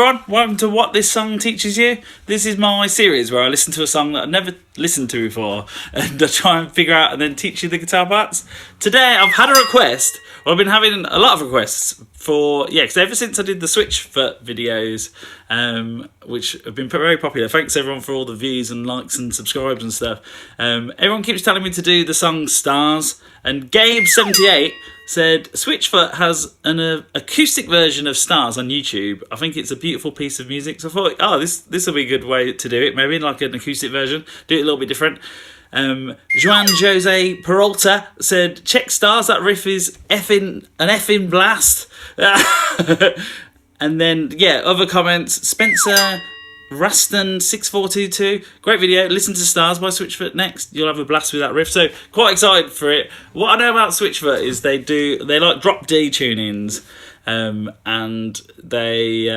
everyone, welcome to What This Song Teaches You. This is my series where I listen to a song that I've never listened to before and I try and figure out and then teach you the guitar parts. Today I've had a request, well, I've been having a lot of requests for, because ever since I did the Switchfoot videos, which have been very popular, thanks everyone for all the views and likes and subscribes and stuff, everyone keeps telling me to do the song Stars, and Gabe78 said Switchfoot has an acoustic version of Stars on YouTube. I think it's a beautiful piece of music. So I thought, this will be a good way to do it. Maybe like an acoustic version. Do it a little bit different. Juan Jose Peralta said, check Stars, that riff is an effing blast. And then, other comments. Spencer Raston 6422, great video. Listen to Stars by Switchfoot next. You'll have a blast with that riff. So quite excited for it. What I know about Switchfoot is they like drop D tunings, and they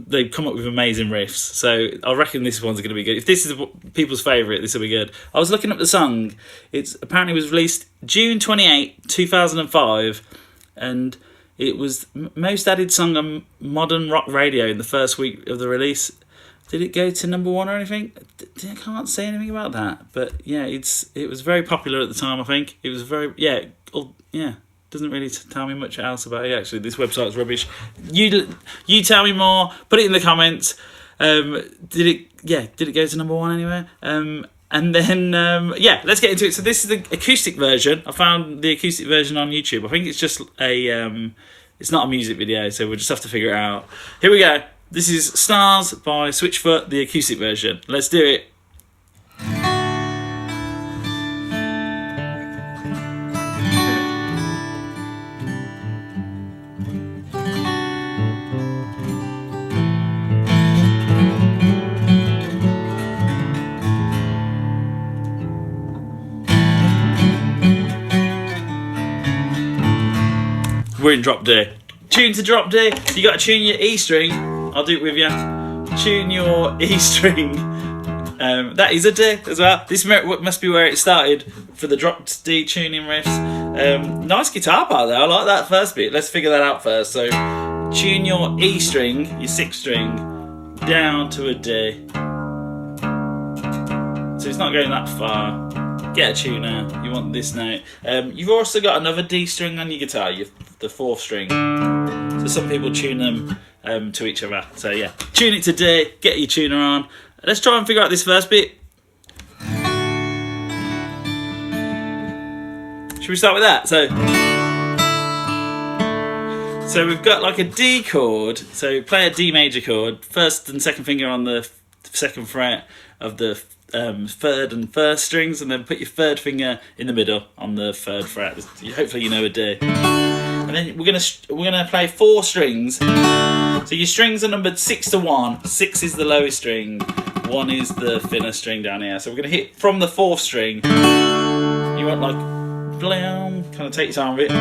they come up with amazing riffs. So I reckon this one's going to be good. If this is people's favourite, this will be good. I was looking up the song. It's apparently was released June 28, 2005, and it was most added song on modern rock radio in the first week of the release. Did it go to number one or anything? I can't say anything about that. But it was very popular at the time, I think. It was very, doesn't really tell me much else about it, actually. This website's rubbish. You tell me more. Put it in the comments. Did it go to number one anywhere? And then, let's get into it. So this is the acoustic version. I found the acoustic version on YouTube. I think it's just it's not a music video, so we'll just have to figure it out. Here we go. This is Stars by Switchfoot, the acoustic version. Let's do it. We're in drop D. Tune to drop D. You got to tune your E string. I'll do it with you. Tune your E string. That is a D as well. This must be where it started for the drop D tuning riffs. Nice guitar part there. I like that first bit. Let's figure that out first. So tune your E string, your sixth string, down to a D. So it's not going that far. Get a tuner. You want this note. You've also got another D string on your guitar, the fourth string. So some people tune them to each other. So tune it to D. Get your tuner on. Let's try and figure out this first bit. Should we start with that? So we've got like a D chord. So play a D major chord. First and second finger on the second fret of the third and first strings, and then put your third finger in the middle on the third fret. Hopefully you know a D. And then we're gonna play four strings. So your strings are numbered 6 to 1. 6 is the lowest string. 1 is the thinner string down here. So we're gonna hit from the fourth string. You want like blam, kind of take your time with it.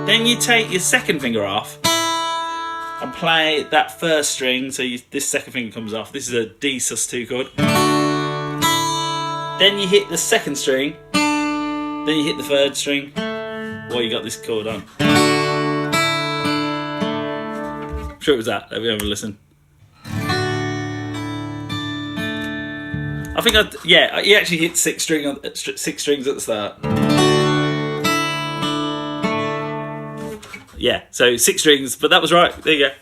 Then you take your second finger off and play that first string. So this second finger comes off. This is a D sus2 chord. Then you hit the second string, then you hit the third string while you got this chord on. I'm sure it was that. Let me have a listen. I think he actually hit six strings at the start. So 6 strings, but that was right. There you go.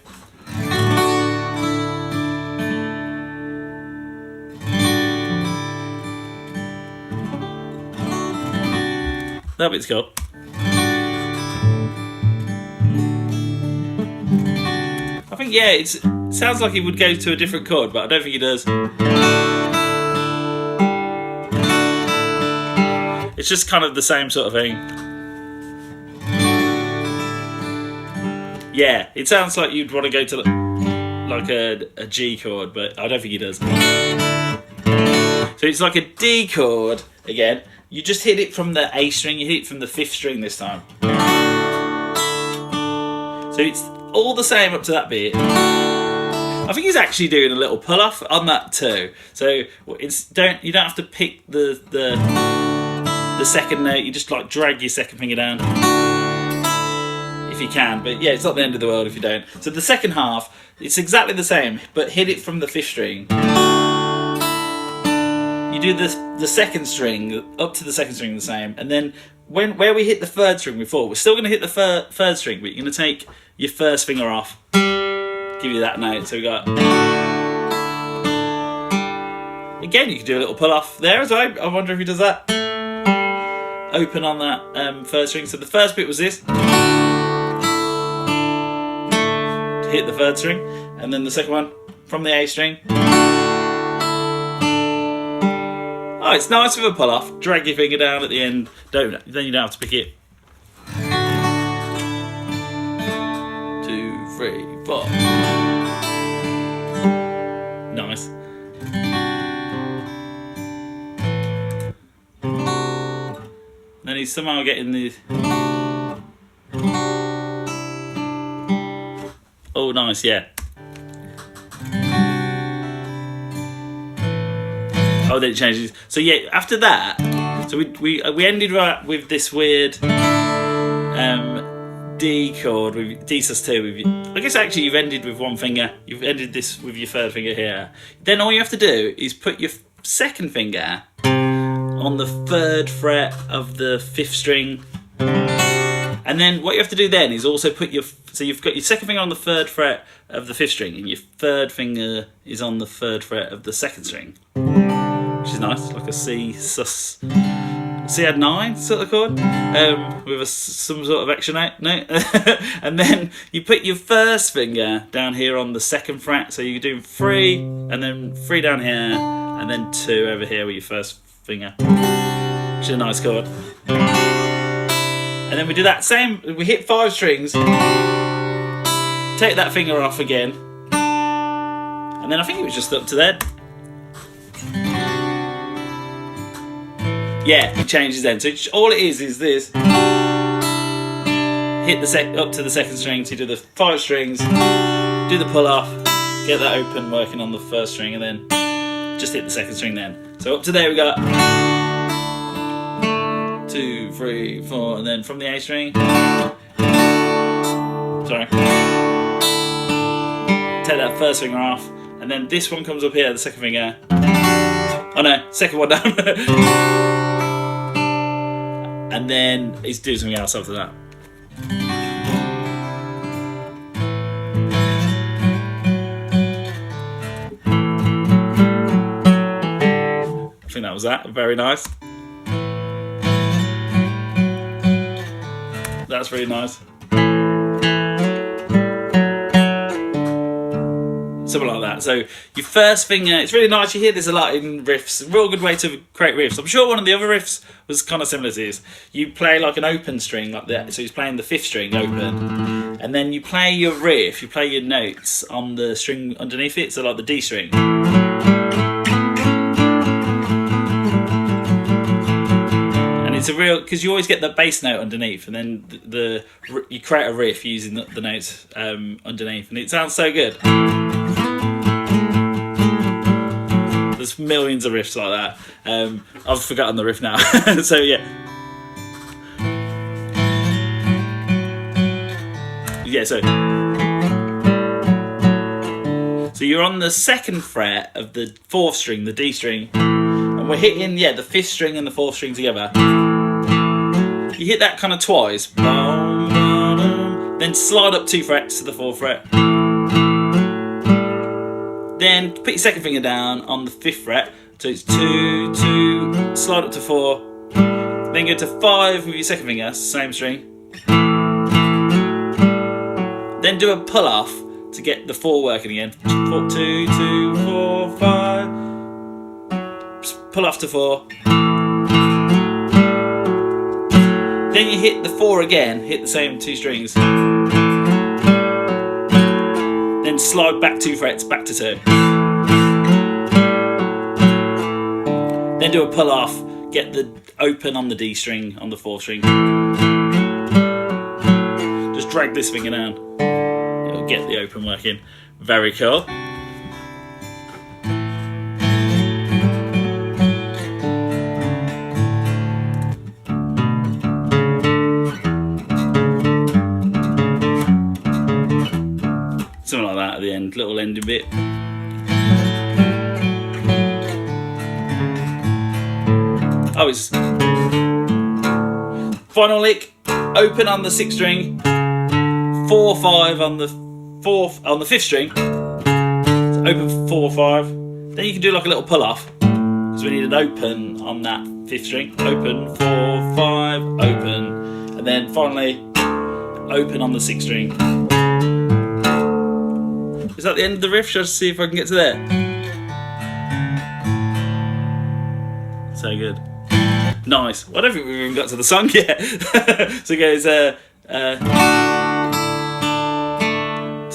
That bit's cool. I think it sounds like he would go to a different chord, but I don't think he does. It's just kind of the same sort of thing. It sounds like you'd want to go to like a G chord, but I don't think he does. So it's like a D chord again. You just hit it from the A string, you hit it from the 5th string this time. So it's all the same up to that bit. I think he's actually doing a little pull off on that too. So you don't have to pick the second note, you just like drag your second finger down. If if you can, but yeah, it's not the end of the world if you don't. So the second half, it's exactly the same, but hit it from the 5th string. You do the 2nd string up to the 2nd string the same, and then where we hit the 3rd string before, we're still going to hit the 3rd string, but you're going to take your 1st finger off, give you that note. So we got. Again, you can do a little pull off there as well. I wonder if he does that. Open on that 1st string. So the first bit was this. To hit the 3rd string. And then the second one from the A string. Oh, it's nice with a pull off. Drag your finger down at the end. Then you don't have to pick it. 2, 3, 4. Nice. Then he's somehow getting the. Oh, nice, yeah. Oh, then it changes. So yeah, after that, so we ended right with this weird D chord with D sus2. I guess actually you've ended with one finger. You've ended this with your 3rd finger here. Then all you have to do is put your 2nd finger on the 3rd fret of the 5th string, and then what you have to do then is also put so you've got your 2nd finger on the 3rd fret of the 5th string, and your 3rd finger is on the 3rd fret of the 2nd string, which is nice, like a C add 9 sort of chord, with some sort of extra note. And then you put your 1st finger down here on the 2nd fret, so you're doing 3, and then 3 down here, and then 2 over here with your 1st finger, which is a nice chord. And then we do that same, we hit 5 strings, take that finger off again, and then I think it was just up to then. Yeah, it changes then. So all it is this. Hit up to the 2nd string, so you do the 5 strings, do the pull off, get that open working on the 1st string, and then just hit the 2nd string then. So up to there we got 2, 3, 4, and then from the A string. Sorry. Take that 1st finger off, and then this one comes up here, the 2nd finger. Oh no, 2nd one down. And then he's doing something else after that. I think that was that. Very nice. That's really nice. Something like that. So your 1st finger, it's really nice. You hear this a lot in riffs. A real good way to create riffs. I'm sure one of the other riffs was kind of similar to this. You play like an open string like that. So he's playing the 5th string open. And then you play your riff, you play your notes on the string underneath it. So like the D string. And it's a real, because you always get the bass note underneath. And then you create a riff using the notes underneath. And it sounds so good. There's millions of riffs like that. I've forgotten the riff now. So yeah. Yeah, so you're on the 2nd fret of the 4th string, the D string, and we're hitting, yeah, the 5th string and the 4th string together. You hit that kind of twice. Then slide up 2 frets to the 4th fret. Then put your 2nd finger down on the 5th fret, so it's 2, 2, slide up to 4, then go to 5 with your 2nd finger, same string. Then do a pull off to get the 4 working again. 4, 2, 2, 4, 5. Pull off to 4. Then you hit the 4 again, hit the same 2 strings. Then slide back 2 frets, back to 2. Then do a pull off, get the open on the D string, on the 4th string. Just drag this finger down. It'll get the open working. Very cool. end, little ending bit. Oh, it's final lick, open on the 6th string, 4/5 on the 5th string. So open 4/5. Then you can do like a little pull off, because we need an open on that 5th string. Open 4/5, open, and then finally open on the 6th string. Is that the end of the riff? Shall I see if I can get to there? So good. Nice. Well, I don't think we've even got to the song yet. So it goes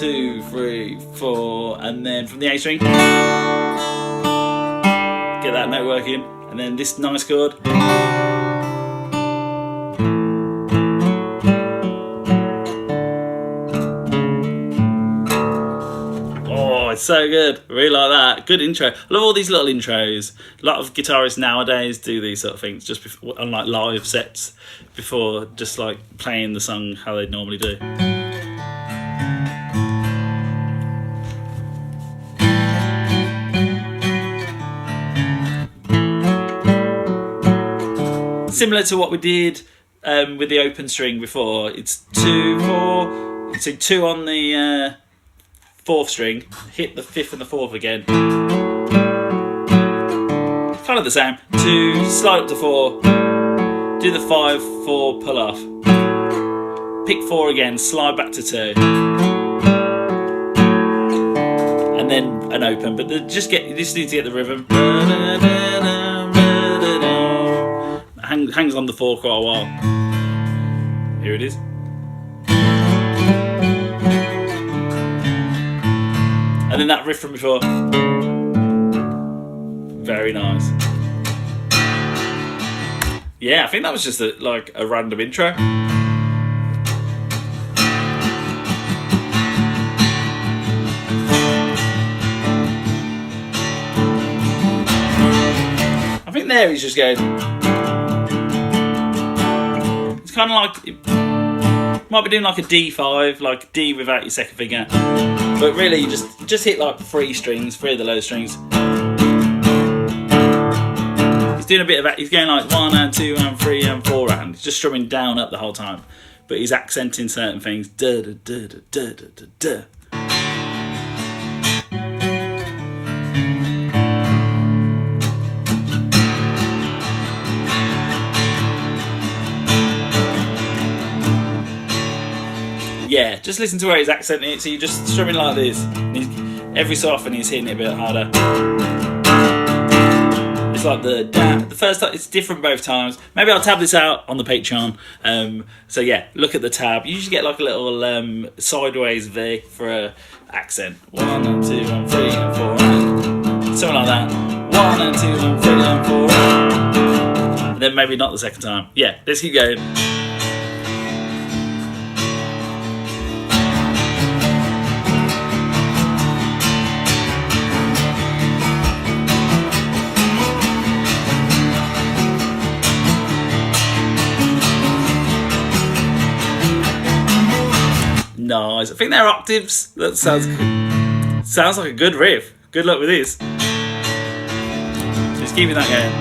2, 3, 4, and then from the A string, get that note working, and then this nice chord. It's so good. I really like that. Good intro. I love all these little intros. A lot of guitarists nowadays do these sort of things just before, on like live sets, before just like playing the song how they normally do. Similar to what we did with the open string before. It's 2, 4. So 2 on the 4th string, hit the 5th and the 4th again. Kind of the same. 2, slide up to 4, do the 5, 4, pull off. Pick 4 again, slide back to 2. And then an open, but you just need to get the rhythm. Hangs on the 4 quite a while. Here it is. And then that riff from before. Very nice. Yeah, I think that was just like a random intro. I think there he's just going. It's kind of like, might be doing like a D5, like D without your second finger. But really, you just hit like 3 strings, 3 of the low strings. He's doing a bit of that. He's going like 1 and 2 and 3 and 4 and he's just strumming down up the whole time. But he's accenting certain things. Da da da da da da da. Yeah, just listen to where he's accenting it. So you're just strumming like this. Every so often he's hitting it a bit harder. It's like the first time. It's different both times. Maybe I'll tab this out on the Patreon. So yeah, look at the tab. You usually get like a little sideways V for a accent. 1 and 2 and 3 and 4 and something like that. 1 and 2 and 3 and 4 and then maybe not the second time. Yeah, let's keep going. Nice. I think they're octaves. That sounds like a good riff. Good luck with this. Just keeping that going.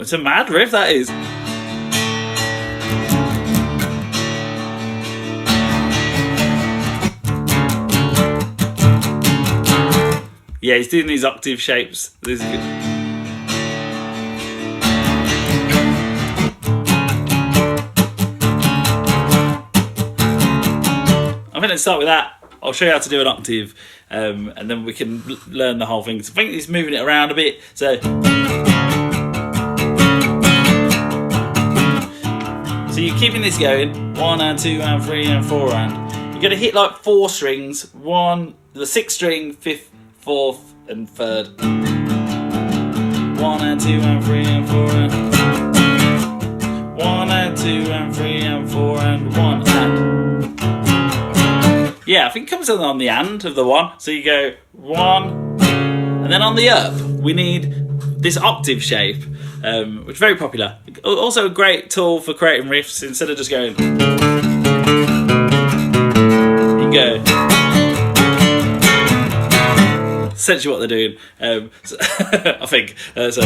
It's a mad riff, that is. Yeah, he's doing these octave shapes. This is good. I'm going to start with that. I'll show you how to do an octave, and then we can learn the whole thing. So I think he's moving it around a bit. So you're keeping this going. 1 and 2 and 3 and 4 and you're going to hit like 4 strings. The 6th string, 5th, 4th and 3rd. 1 and 2 and 3 and 4 and 1 and 2 and 3 and 4 and 1 and. Yeah, I think it comes on the and of the 1. So you go 1 And then on the up, we need this octave shape, which is very popular. Also a great tool for creating riffs. Instead of just going, you go. Essentially what they're doing. I think. So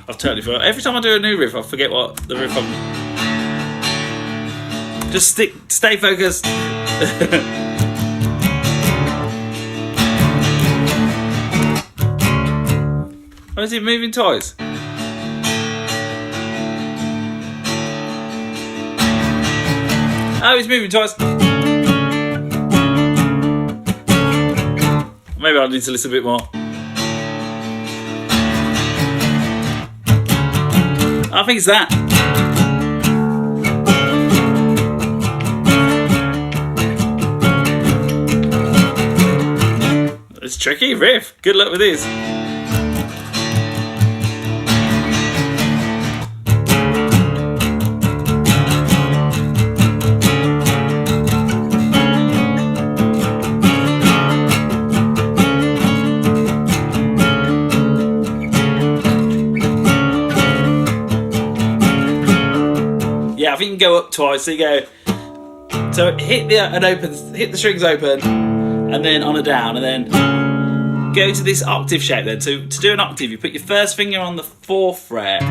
I've totally forgot. Every time I do a new riff, I forget what the riff I'm... Just stay focused. Oh, is he moving twice? Oh, he's moving twice. Maybe I need to listen a bit more. I think it's that. It's tricky riff. Good luck with this. Yeah, I think you can go up twice. So you go. So hit the strings open, and then on a down, and then go to this octave shape. Then, so to do an octave, you put your first finger on the 4th fret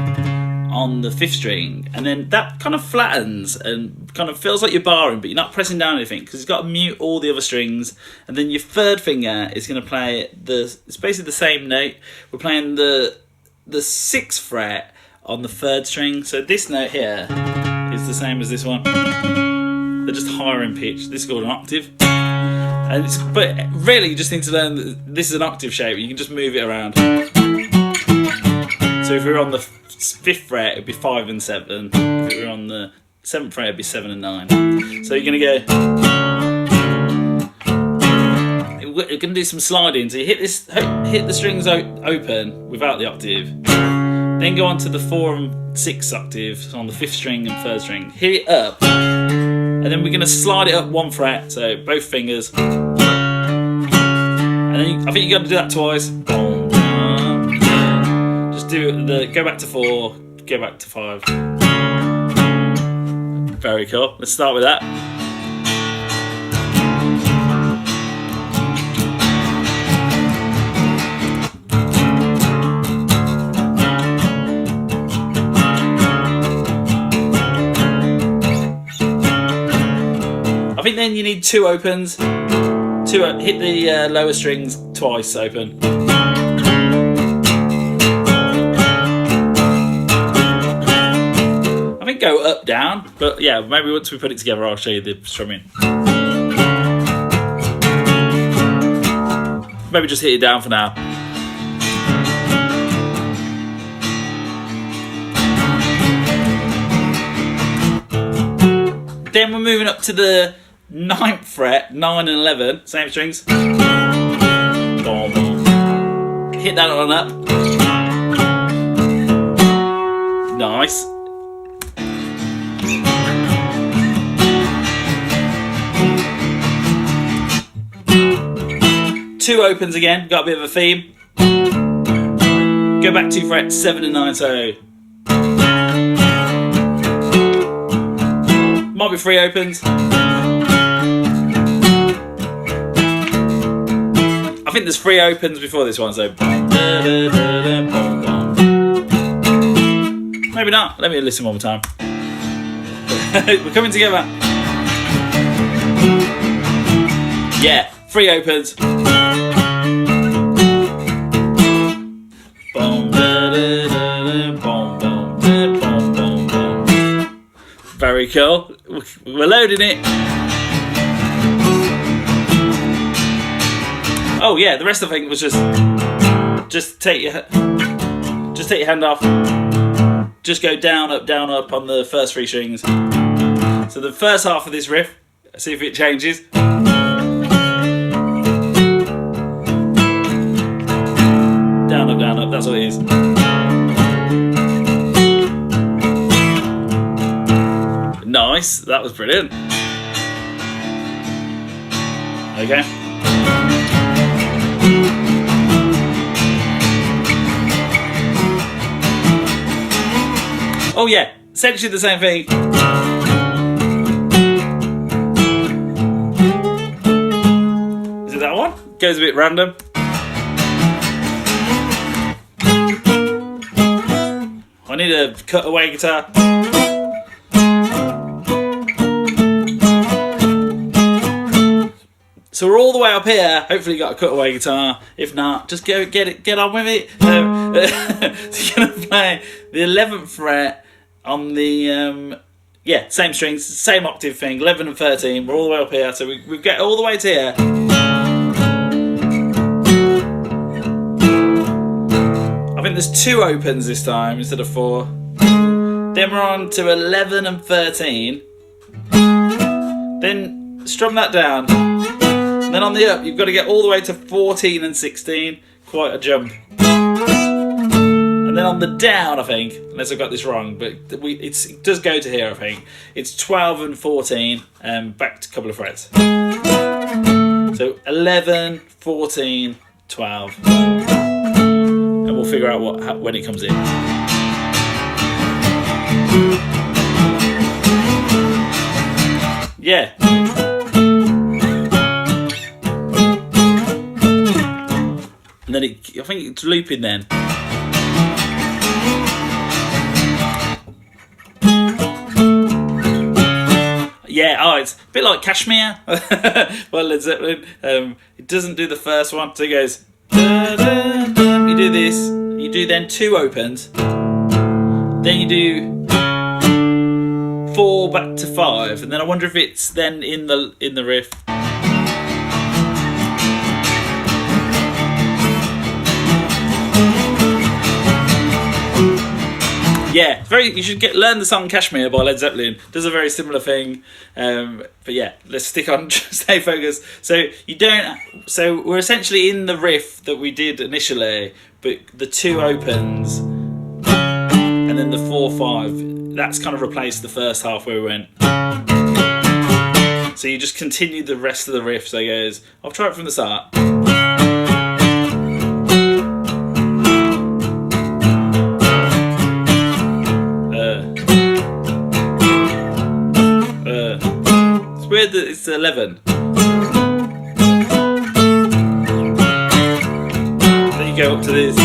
on the 5th string, and then that kind of flattens and kind of feels like you're barring, but you're not pressing down anything because it's got to mute all the other strings. And then your 3rd finger is going to play it's basically the same note. We're playing the 6th fret on the 3rd string. So this note here is the same as this one. They're just higher in pitch. This is called an octave. But really, you just need to learn that this is an octave shape. You can just move it around. So if we were on the 5th fret, it'd be 5 and 7. If we were on the 7th fret, it'd be 7 and 9. So you're going to go... You're going to do some sliding. So you hit the strings open without the octave. Then go on to the 4 and 6 octaves on the 5th string and 3rd string. Hit it up. And then we're going to slide it up 1 fret, so both fingers. And then I think you got to do that twice. Just do go back to 4, go back to 5. Very cool. Let's start with that. I think then you need 2 opens. Hit the lower strings twice open. I think go up, down, but yeah, maybe once we put it together, I'll show you the strumming. Maybe just hit it down for now. Then we're moving up to the 9th fret, 9 and 11, same strings. Hit that on up. Nice. Two opens again, got a bit of a theme. Go back 2 frets, 7 and 9, so. Might be 3 opens. I think there's 3 opens before this one, so. Maybe not. Let me listen one more time. We're coming together. Yeah, 3 opens. Very cool. We're loading it. Oh yeah, the rest of the thing was just take your hand off. Just go down, up on the first 3 strings. So the first half of this riff, see if it changes. Down, up, that's what it is. Nice, that was brilliant. Okay. Oh yeah, essentially the same thing. Is it that one? Goes a bit random. I need a cutaway guitar. So we're all the way up here. Hopefully you got a cutaway guitar. If not, just get on with it. So you're gonna play the 11th fret on the same strings, same octave thing, 11 and 13. We're all the way up here, so we get all the way to here. I think there's 2 opens this time instead of 4. Then we're on to 11 and 13. Then strum that down. And then on the up, you've got to get all the way to 14 and 16. Quite a jump. And then on the down, I think, unless I've got this wrong, but it does go to here, I think. It's 12 and 14, back to a couple of frets. So 11, 14, 12. And we'll figure out when it comes in. Yeah. And then I think it's looping then. Yeah, it's a bit like Kashmir by Led Zeppelin. It doesn't do the first one, so it goes. Da, da, da. You do this. You do then 2 opens. Then you do 4 back to 5, and then I wonder if it's then in the riff. Yeah, you should learn the song Kashmir by Led Zeppelin. Does a very similar thing. But yeah, let's stick on, stay focused. So we're essentially in the riff that we did initially, but the 2 opens and then the 4/5. That's kind of replaced the first half where we went. So you just continue the rest of the riff. So it goes. I'll try it from the start. Weird that it's 11. Then you go up to this.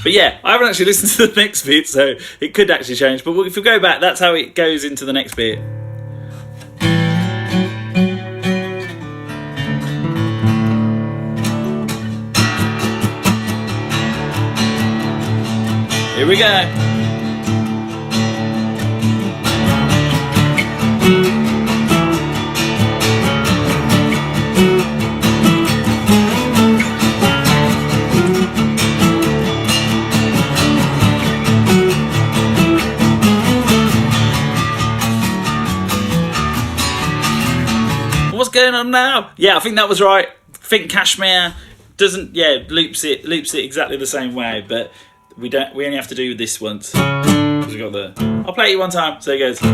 But yeah, I haven't actually listened to the next bit, so it could actually change. But if we go back, that's how it goes into the next bit. Here we go. What's going on now? Yeah, I think that was right. I think Kashmir loops it exactly the same way, but we only have to do this once. We got I'll play it one time. So it goes 3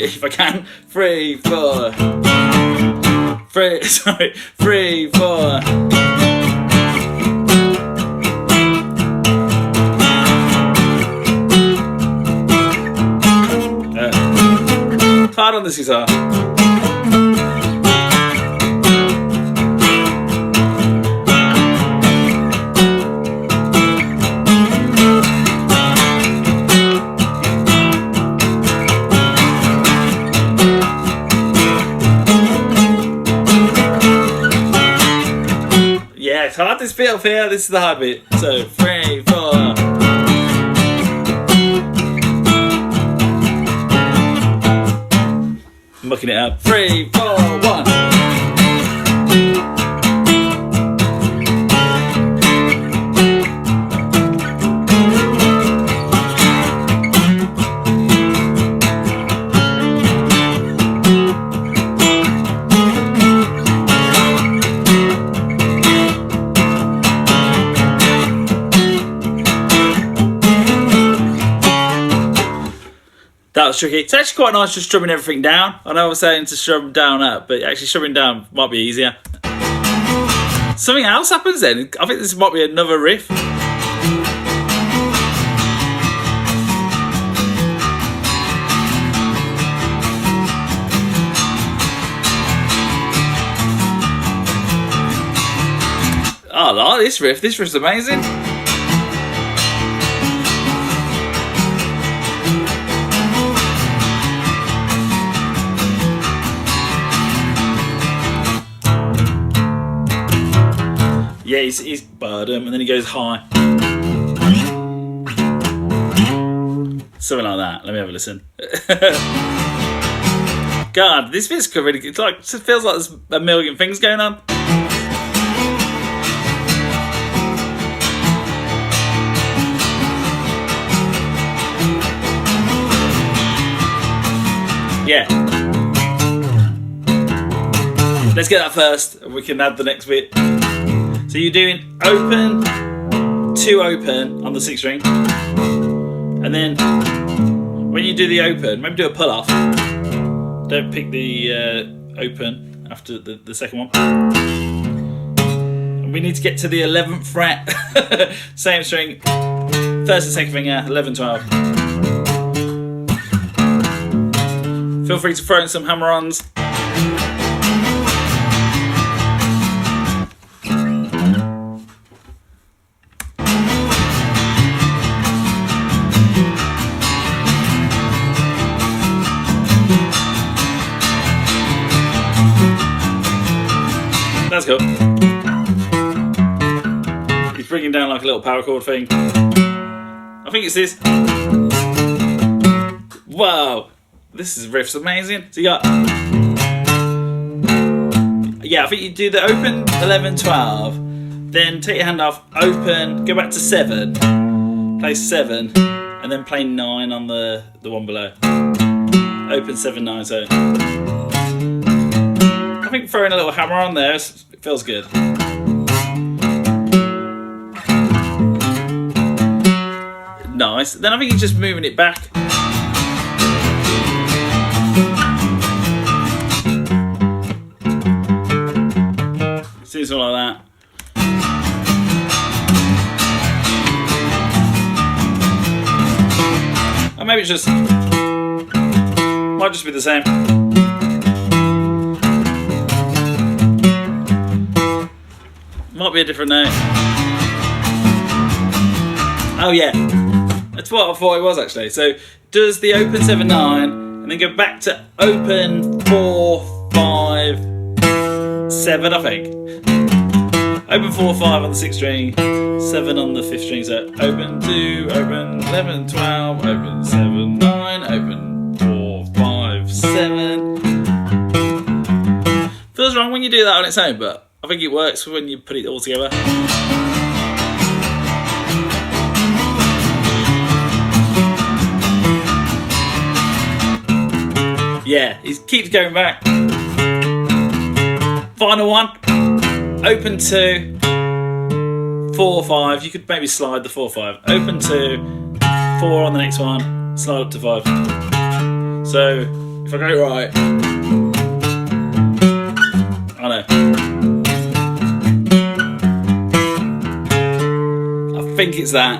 if I can. 3, 4. 3, 4. It's hard on this guitar. It's hard this bit up here, this is the hard bit. So 3, 4. Mucking it up. 3, 4, 1. was tricky. It's actually quite nice just strumming everything down. I know I was saying to strum down up, but actually strumming down might be easier. Something else happens then. I think this might be another riff. Oh, I like this riff. This riff's amazing. Yeah, he's bottom, and then he goes high. Something like that. Let me have a listen. God, this bit's really good. It feels like there's a million things going on. Yeah. Let's get that first, and we can add the next bit. So you're doing open, 2 open on the 6th string, and then when you do the open, maybe do a pull off. Don't pick the open after the second one. And we need to get to the 11th fret, same string, 1st and 2nd finger, 11, 12. Feel free to throw in some hammer-ons. That's cool. He's bringing down like a little power chord thing. I think it's this. Wow, this riff's amazing. So you got, yeah, I think you do the open 11, 12, then take your hand off, open, go back to 7, play 7, and then play 9 on the one below. Open 7, 9, so. I think throwing a little hammer on there, it feels good. Nice. Then I think he's just moving it back. See something like that. Or maybe it's just, might just be the same. Might be a different note. Oh yeah, that's what I thought it was actually. So does the open 7, 9, and then go back to open 4, 5, 7, I think. Open 4, 5 on the 6th string, 7 on the 5th string. So open 2, open 11, 12, open 7, 9, open 4, 5, 7. Feels wrong when you do that on its own, but I think it works when you put it all together. Yeah, he keeps going back. Final one. Open 2, 4, 5. You could maybe slide the 4, 5. Open 2, 4 on the next one. Slide up to 5. So if I go right, I know. I think it's that.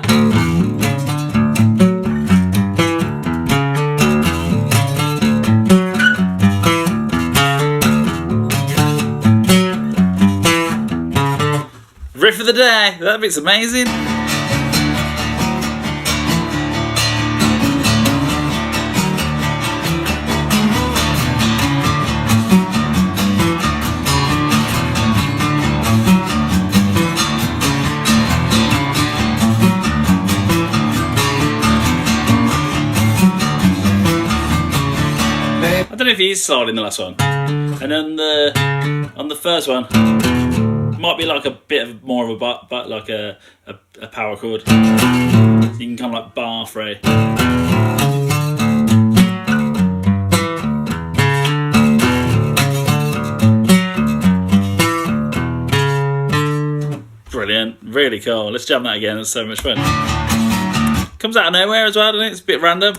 Riff of the day. That bit's amazing. I don't know if he's sliding the last one, and then on the first one might be like a bit of more of a but like a power chord. So you can come like bar free. Brilliant, really cool. Let's jam that again. It's so much fun. Comes out of nowhere as well, doesn't it? It's a bit random.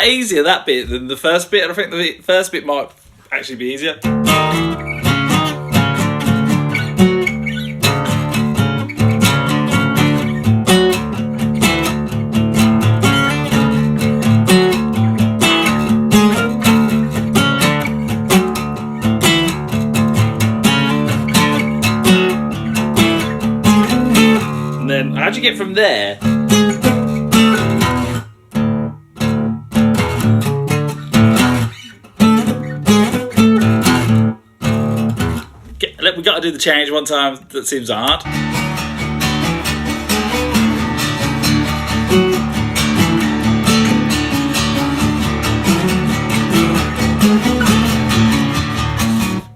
easier, that bit, than the first bit. And I think the first bit might actually be easier. And then, how'd you get from there? We got to do the change one time. That seems hard.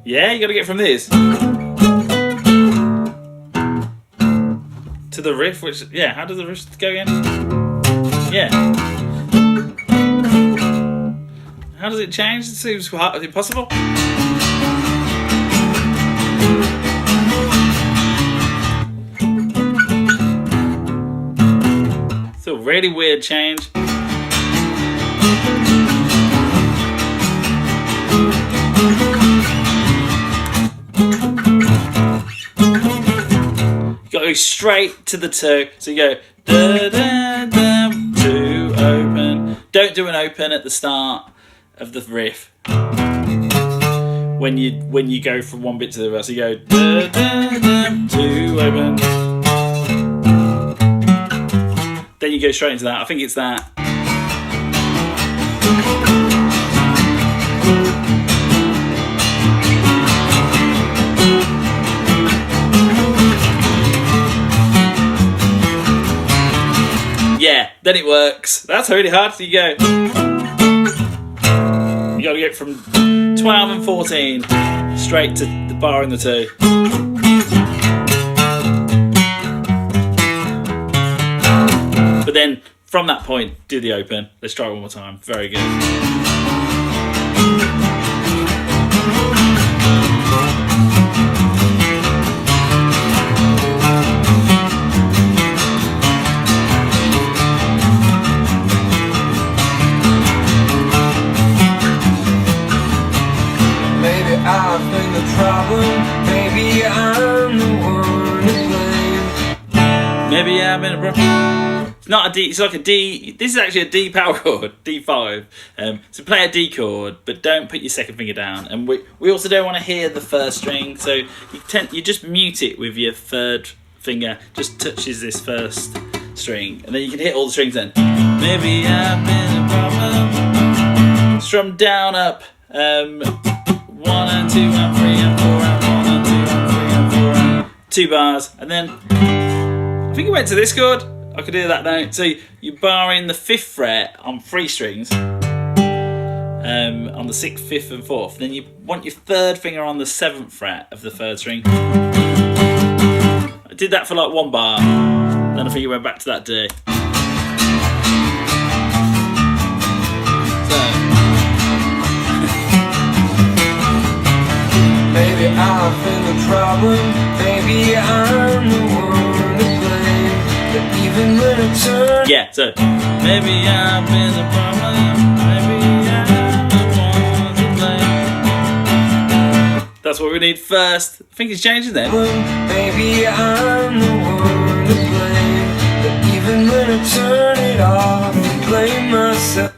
Yeah, you got to get from this to the riff. Which, yeah, how does the riff go again? Yeah. How does it change? It seems hard, impossible. It's a really weird change. You gotta go straight to the 2. So you go da da da 2 open. Don't do an open at the start of the riff. When you go from one bit to the other, so you go da da da 2 open. Then you go straight into that. I think it's that. Yeah, then it works. That's really hard. So you go. You got to get from 12 and 14 straight to the bar in the 2. But then from that point, do the open. Let's try it one more time. Very good. Maybe I've been the problem. Maybe I'm the one to blame. Maybe I've been a problem. It's not a D, it's like a D. This is actually a D power chord, D5. So play a D chord, but don't put your second finger down. And we also don't want to hear the first string, so you just mute it with your third finger. Just touches this first string, and then you can hit all the strings then. Maybe I've been a problem. Strum down, up. 1 and 2 and 3 and 4 and 1 and 2 and 3 and 4 and 2 bars, and then I think it went to this chord. I could hear that note. So you bar in the 5th fret on 3 strings, on the 6th, 5th, and 4th. Then you want your 3rd finger on the 7th fret of the 3rd string. I did that for like 1 bar. Then I think it went back to that D. Maybe I've been the problem. Maybe I'm the one to blame. But even when I turn, yeah, so maybe I've been the problem. Maybe I'm the one to blame. That's what we need first. I think it's changing then. maybe I'm the one to blame. But even when I turn it off and blame myself,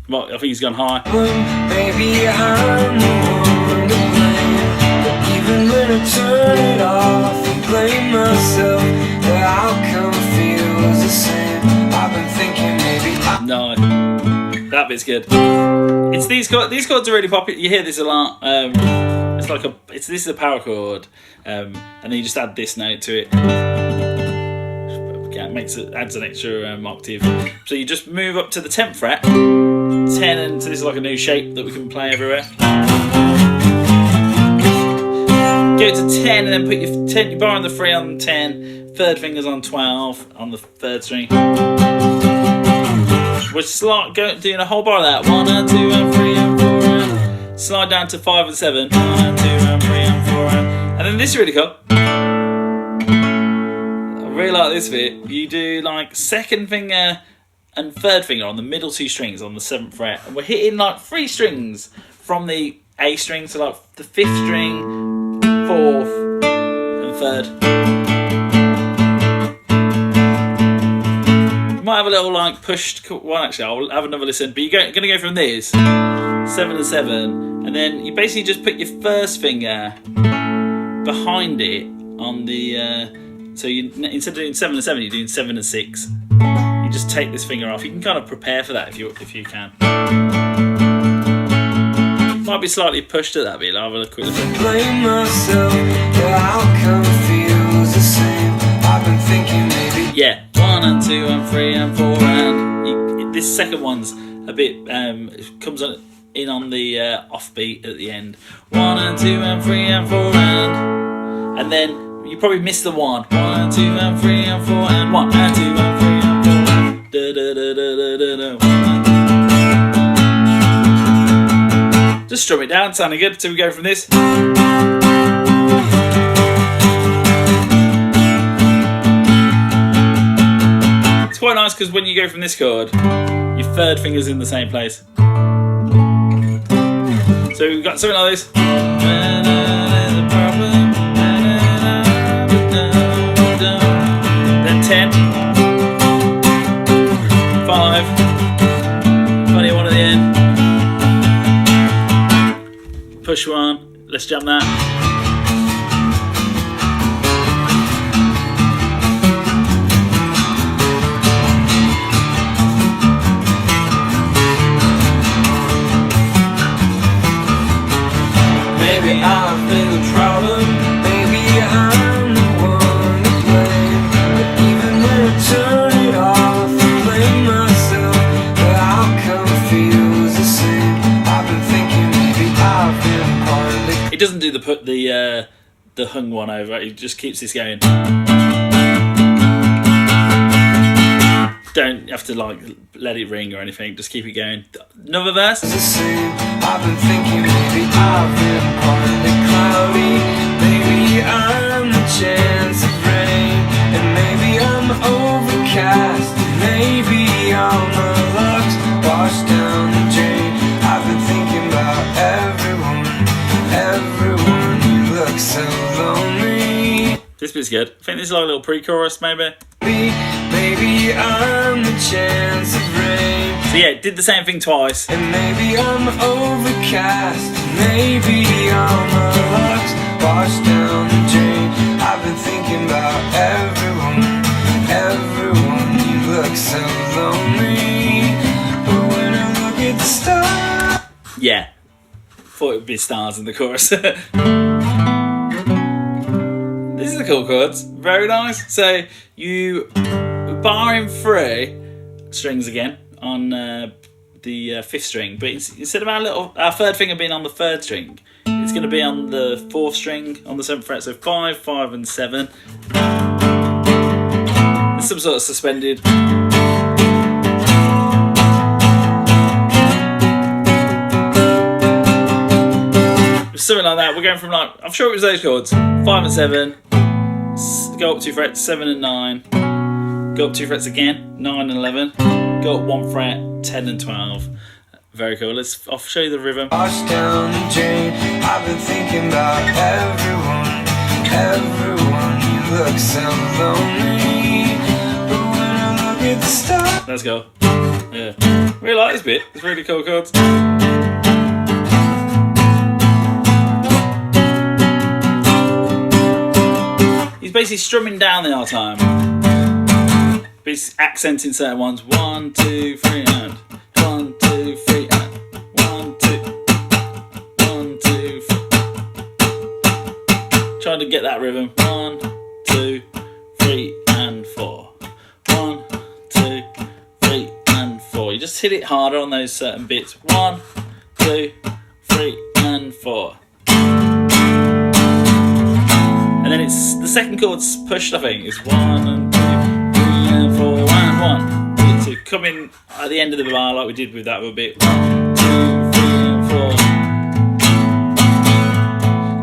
Well, I think he's gone high. maybe I'm the one to blame. But even when I turn it off and blame myself, the outcome feels the same. I've been thinking maybe No, that bit's good. It's these chords. These chords are really popular. You hear this a lot. It's like this is a power chord, and then you just add this note to it. Yeah, adds an extra octave. So you just move up to the 10th fret. 10, and so this is like a new shape that we can play everywhere. Go to 10 and then put your bar on the 3 on 10, 3rd finger's on 12 on the 3rd string. We're doing a whole bar of that. 1 and 2 and 3 and 4 and slide down to 5 and 7. 1 and 2 and 3 and 4 and then this is really cool. I really like this bit. You do like 2nd finger and third finger on the middle two strings on the 7th fret, and we're hitting like 3 strings from the A string, so like the 5th string, 4th, and 3rd. You might have a little like pushed one. Actually, I'll have another listen. But you're going to go from this 7 and 7, and then you basically just put your first finger behind it on the. So you, instead of doing 7 and 7, you're doing 7 and 6. You just take this finger off. You can kind of prepare for that if you can. Might be slightly pushed at that bit. I'll have a quick look. Blame myself, the outcome feels the same. I've been thinking maybe. Yeah, 1 and 2 and 3 and 4 and this second one's a bit comes in on the offbeat at the end. 1 and 2 and 3 and 4 and then you probably missed the 1. 1 and 2 and 3 and 4 and 1 and 2 and 3 and 4 and da da da da da da da. Just strum it down, sounding good. So we go from this. It's quite nice because when you go from this chord, your 3rd finger's in the same place. So we've got something like this. Then 10, 5, funny one at the end. Push 1, let's jam that. Maybe I've been the problem, maybe I'm the one to blame. But even when I turn it off and blame myself, the outcome feels the same. I've been thinking maybe I've been part of the. It doesn't do the hung one over, it just keeps this going. Don't have to like let it ring or anything, just keep it going. Another verse. The same. I've been thinking maybe I've been part of the cloudy. Maybe I'm the chance of rain, and maybe I'm overcast, and maybe all my luck's washed down the drain. I've been thinking about everyone. You look so lonely. This bit's good. I think this is like a little pre-chorus maybe. Maybe I'm the chance of rain. So yeah, did the same thing twice. And maybe I'm overcast. Maybe all my luck's washed down the drain. I've been thinking about everyone. You look so lonely. But when I look at the stars. Yeah. Thought it would be stars in the chorus. These are the cool chords. Very nice. So you barring 3 strings again on the 5th string, but instead of our 3rd finger being on the 3rd string, it's going to be on the 4th string on the 7th fret. So 5, 5, and 7. There's some sort of suspended. Something like that. We're going from like, I'm sure it was those chords. 5 and 7. Go up 2 frets, 7 and 9. Go up 2 frets again, 9 and 11. Go up 1 fret, 10 and 12. Very cool. I'll show you the rhythm. Wash down the drain. I've been thinking about everyone. You look so lonely. But when I look at the stars. Let's go. Yeah. Really like this bit. It's really cool chords. He's basically strumming down the whole time. But he's accenting certain ones. 1, 2, 3 and 1, 2, 3 and 1, 2, 1, 2, 3. Trying to get that rhythm. 1, 2, 3 and 4. 1, 2, 3 and 4. You just hit it harder on those certain bits. 1, 2, 3 and 4. And then it's the second chord's pushed, I think. It's 1 and 2, 3 and 4 and 1. 2, 2. Come in at the end of the bar like we did with that little bit. 1, 2, 3 and 4.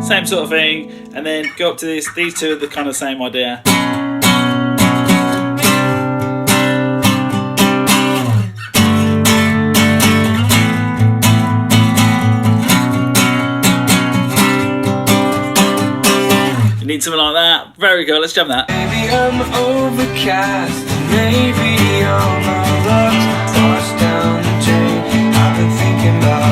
Same sort of thing. And then go up to this. These two are the kind of same idea. need something like that. Very good. Let's jam that. Maybe I'm overcast, maybe all my luck's washed down the drain. I've been thinking about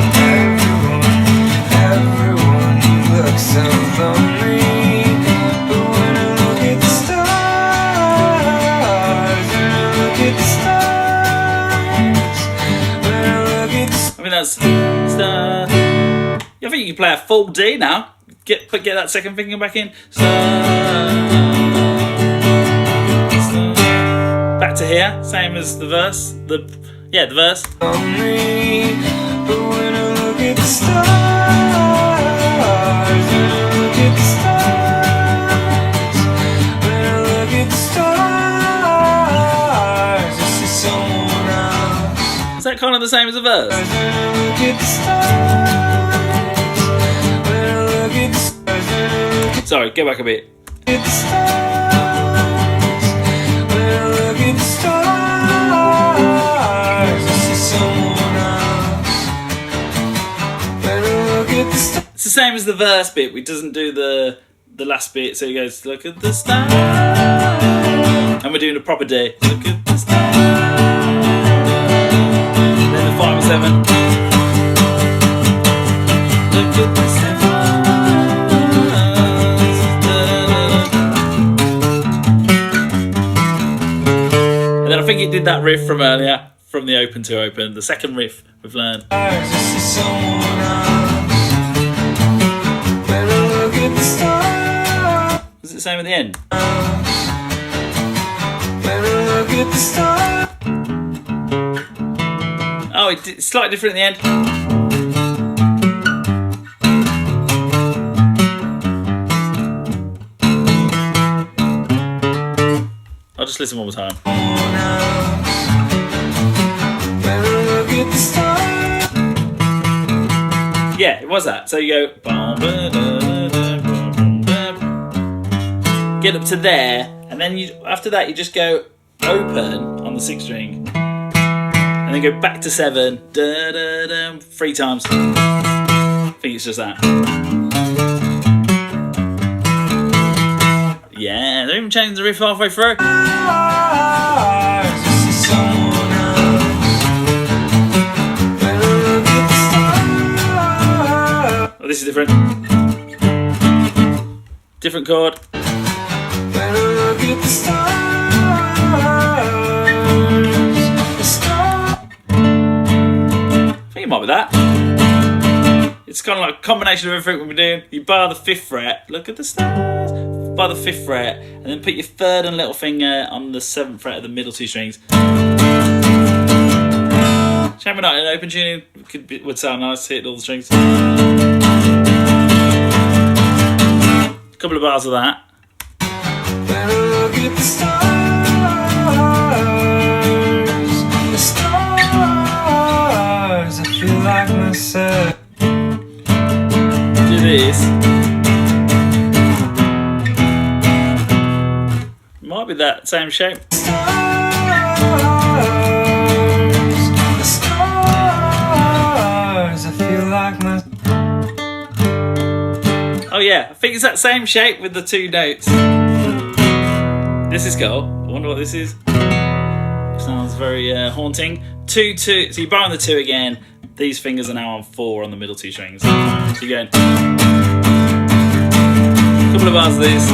everyone, you look so lonely. But when I look at the stars, when I look at the stars, when I look at the stars. I mean, that's star. I think you can play a full D now. Get that second finger back in. Back to here, same as the verse. The verse. Lonely, but when I look at the stars, when I look at the stars, when I look at the stars, I see someone else. Is that kind of the same as the verse? When I look at the stars, when I look at the stars, when I look Sorry, go back a bit. at the stars, when I look at the stars, I see someone else. When I look at the stars. It's the same as the verse bit. We doesn't do the last bit. So he goes, look at the stars, and we're doing a proper D. Look at the stars. Then the 5 and 7. Look at the stars. And then I think it did that riff from earlier, from the open to open. The second riff we've learned. I see someone else. When I look at the stars, Is it the same at the end? when I look at the stars, Oh, it's slightly different at the end. I'll just listen one more time. someone else. When I look at the stars, Yeah, it was that. So you go, get up to there, and then after that you just go open on the 6th string, and then go back to 7, 3 times. I think it's just that. Yeah, don't even change the riff halfway through. I see someone else. When I look at the stars, Oh, this is different. Different chord. when I look at the stars, I think it might be that. It's kind of like a combination of everything we've been doing. You bar the 5th fret, look at the stars, bar the 5th fret, and then put your 3rd and little finger on the 7th fret of the middle 2 strings. Chamber night in open tuning would sound nice, hit all the strings. A couple of bars of that. when I look at the stars, I feel like myself. Do this. Might be that same shape. The stars, I feel like myself. Oh yeah, I think it's that same shape with the 2 notes. This is cool. I wonder what this is. Sounds very haunting. 2, 2. So you're barring the 2 again. These fingers are now on 4 on the middle 2 strings. So you're going. A couple of bars of this.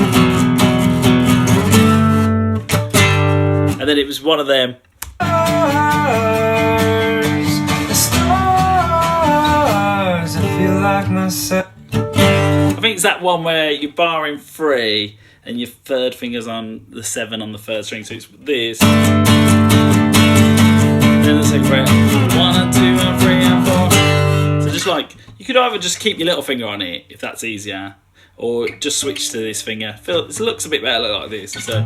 And then it was one of them. The stars, I feel like myself. I think it's that one where you're barring 3 and your 3rd finger's on the 7 on the 3rd string. So it's this. Then the 2nd fret. 1 and 2 and 3 and 4. So just like, you could either just keep your little finger on it if that's easier, or just switch to this finger. It looks a bit better like this. So.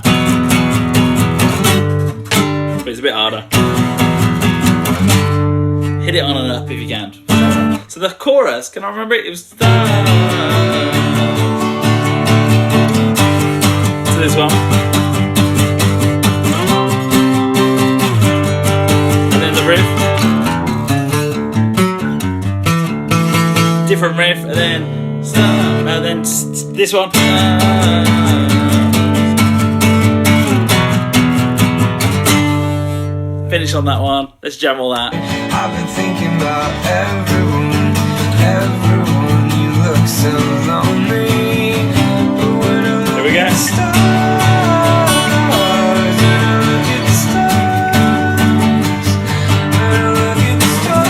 But it's a bit harder. Hit it on and up if you can. So the chorus, can I remember it? It was stars. So this one. And then the riff. Different riff, and then And then this one. Finish on that one. Let's jam all that. I've been thinking about everyone, everyone. You look so lonely. But when I look Here we go. at the stars, when I look at the stars, when I look at the stars,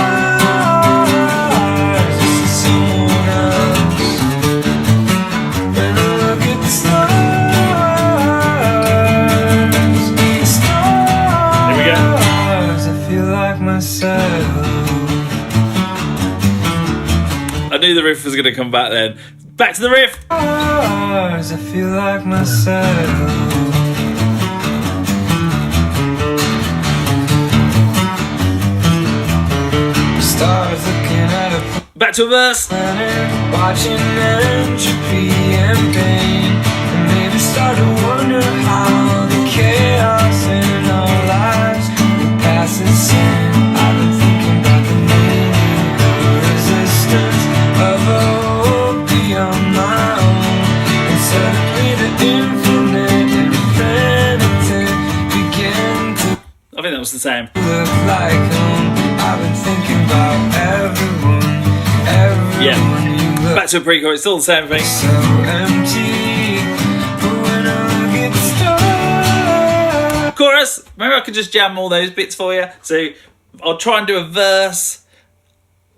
I see someone else. When I look at the stars, Here we go. I feel like myself. I knew the riff was going to come back then. Back to the riff. I feel like myself. Stars looking at a Back to a verse. planet, watching entropy and pain, and maybe start to wonder how the chaos in our lives passes sin. I've been thinking about the meaning of resistance, of a hope beyond my own, and suddenly the infinite and penitent begin to I think that was the same. look like home. I've been thinking about everyone, everyone. Yeah. You look Back to a pre-chorus. It's all the same thing. so empty. But when I look at the stars, Chorus. Maybe I could just jam all those bits for you. So I'll try and do a verse,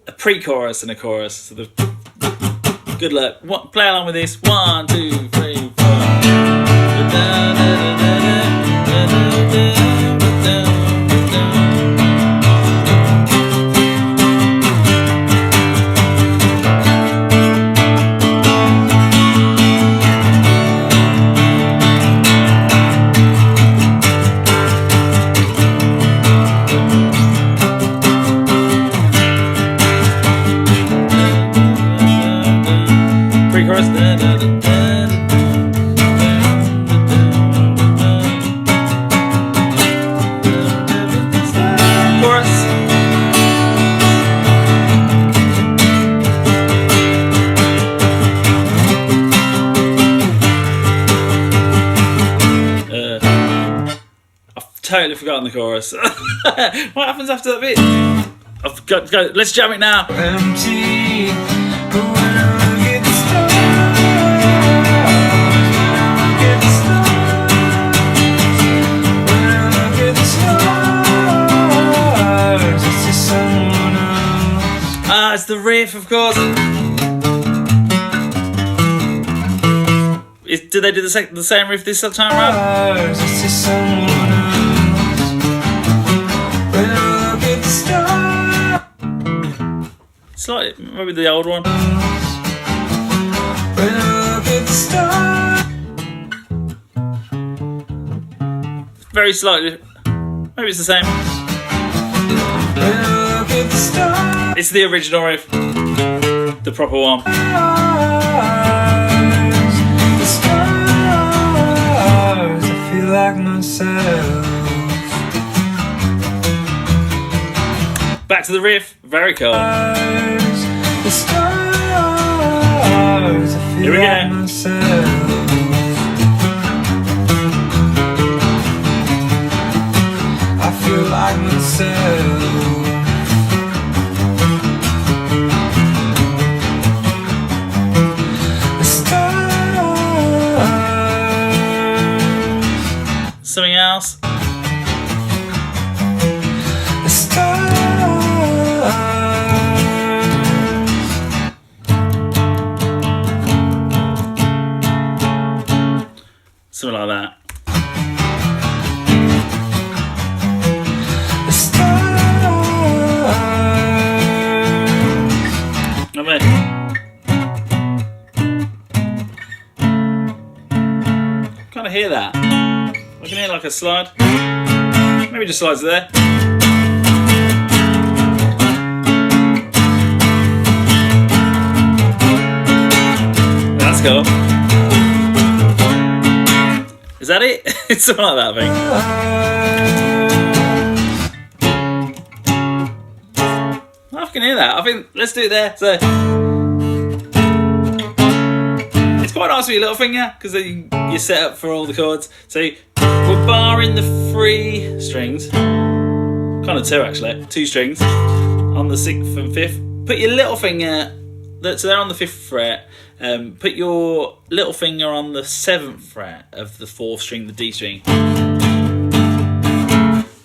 a pre-chorus, and a chorus. So good luck. Play along with this. 1, 2, 3, 4. Pre-chorus. Chorus. I've totally forgotten the chorus. What happens after that bit? I've got to go. Let's jam it now. empty. But when I look at the stars, when I look at the stars, I see someone else. Ah, it's the riff, of course. Did they do the same riff this time around? I see someone else. When I look at the stars, Slightly, maybe the old one. when I look at the stars, Very slightly. Maybe it's the same. when I look at the stars, It's the original riff. The proper one. the stars, I feel like myself. Back to the riff. Very cool. The stars, I feel Here we like go. myself. I feel like myself. The stars, Something else. the stars. Something like that. The stars. Lovely. Kind of hear that. I can hear like a slide. Maybe just slides there. That's cool. Is that it? It's something like that, I think. I can hear that. I think let's do it there. So quite nice with your little finger because then you're set up for all the chords. So we're barring the 3 strings, kind of 2 actually, 2 strings on the 6th and 5th. Put your little finger, so they're on the 5th fret. Put your little finger on the 7th fret of the 4th string, the D string.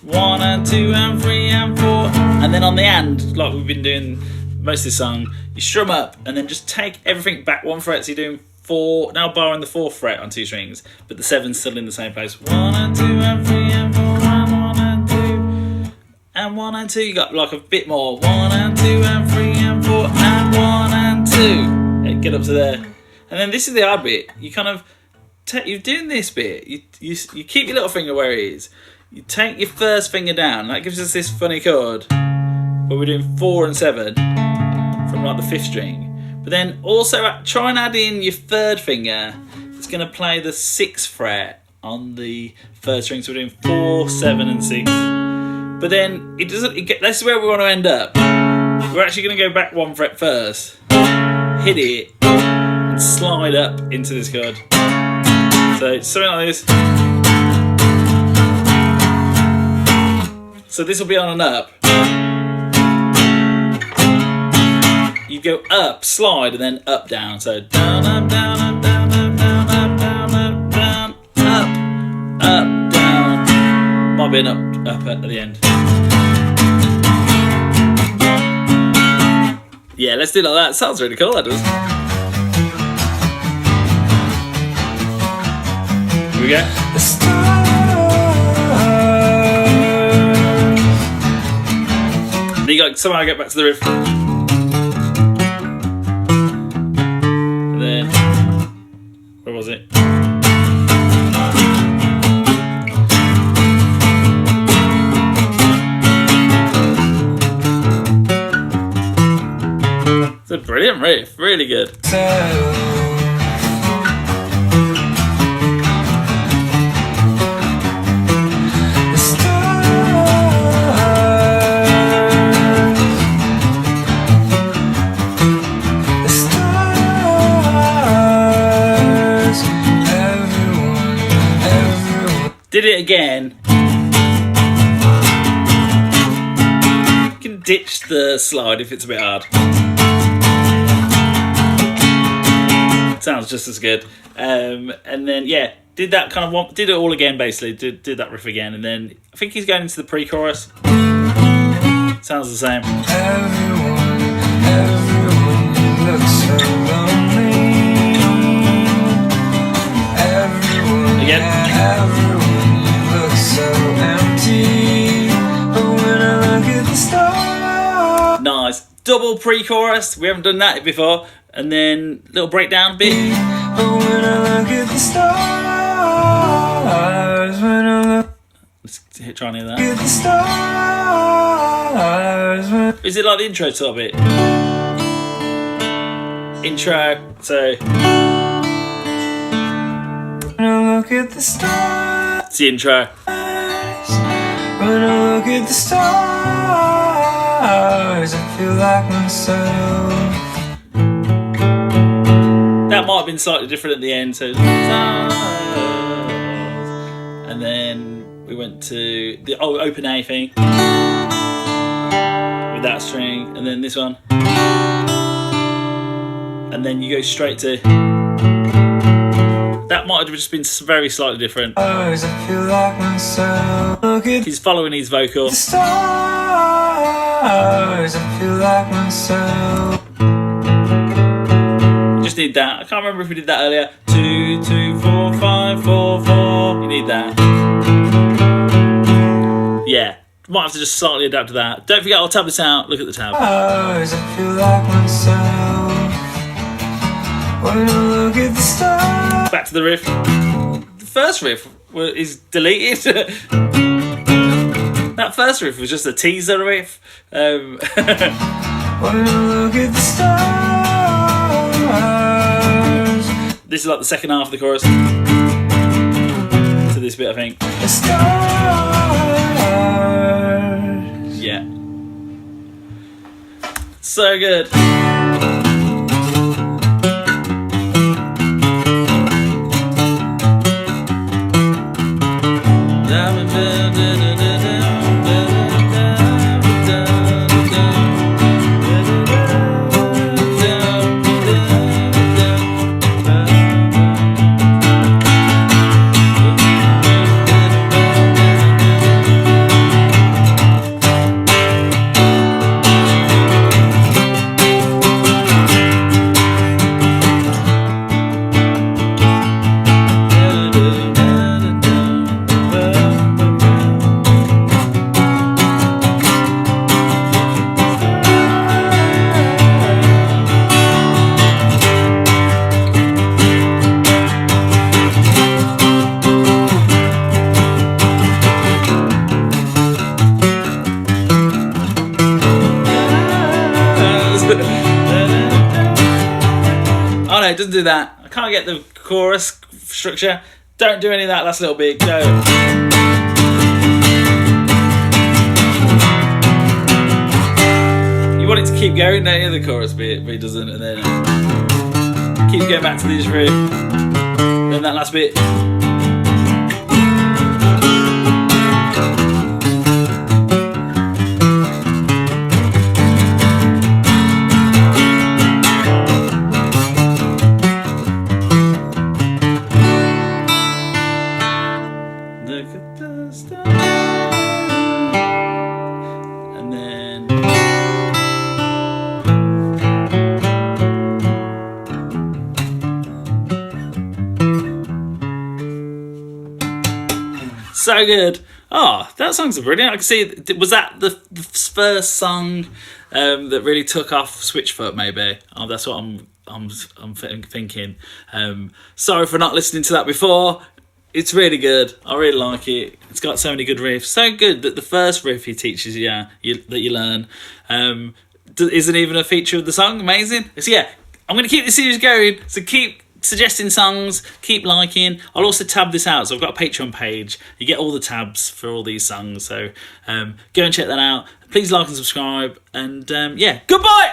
1 and 2 and 3 and 4, and then on the and, like we've been doing most of the song, you strum up and then just take everything back 1 fret. So you're doing 4, now barring the 4th fret on 2 strings, but the 7's still in the same place. 1 and 2 and 3 and 4 and 1 and 2 and 1 and 2. You got like a bit more. 1 and 2 and 3 and 4 and 1 and 2. Yeah, get up to there, and then this is the hard bit. You kind of you're doing this bit. You keep your little finger where it is. You take your first finger down. That gives us this funny chord where we're doing 4 and 7 from like the 5th string. But then also try and add in your 3rd finger. It's going to play the 6th fret on the 3rd string. So we're doing 4, 7 and 6. But then it doesn't. This is where we want to end up. We're actually going to go back 1 fret first, hit it, and slide up into this chord. So it's something like this. So this will be on and up. You go up, slide, and then up, down. So down, up, down, up, down, up, down, up, down, up, down, up, down. Might be an up at the end. Yeah, let's do it like that. Sounds really cool, that does. Here we go. Then you got somehow get back to the riff. And then, where was it? It's a brilliant riff, really good. Did it again. You can ditch the slide if it's a bit hard. Sounds just as good. And then yeah, did that kind of did it all again basically. Did that riff again, and then I think he's going into the pre-chorus. Sounds the same. Everyone looks so lonely. Again. So empty, but when I look at the stars. Nice. Double pre-chorus. We haven't done that before. And then little breakdown bit. But when I look at the stars, when I look. Let's try and hear that. At the stars, is it like the intro to a bit? Intro. So. When I look at the stars. It's the intro. When I look at the stars, I feel like myself. That might have been slightly different at the end, so and then we went to the open A thing with that string, and then this one, and then you go straight to. That might have just been very slightly different. He's following his vocal. Just need that. I can't remember if we did that earlier. 2, 2, 4, 5, 4, 4. You need that. Yeah. Might have to just slightly adapt to that. Don't forget, I'll tab this out. Look at the tab. Back to the riff. The first riff is deleted. That first riff was just a teaser riff. When I look at the stars. This is like the second half of the chorus. To this bit, I think. The stars. Yeah. So good. Oh no, it doesn't do that. I can't get the chorus structure. Don't do any of that last little bit. Go. You want it to keep going, don't you? The chorus bit, but it doesn't, and then keep going back to this riff. Then that last bit. Look at the stars. And then so good. Oh, that song's brilliant. I can see. Was that the first song that really took off Switchfoot? Maybe. Oh, that's what I'm thinking. Sorry for not listening to that before. It's really good. I really like it. It's got so many good riffs. So good that the first riff he teaches you that you learn isn't even a feature of the song. Amazing. So yeah, I'm going to keep the series going. So keep suggesting songs, keep liking. I'll also tab this out. So I've got a Patreon page. You get all the tabs for all these songs. So go and check that out. Please like and subscribe. And yeah, goodbye.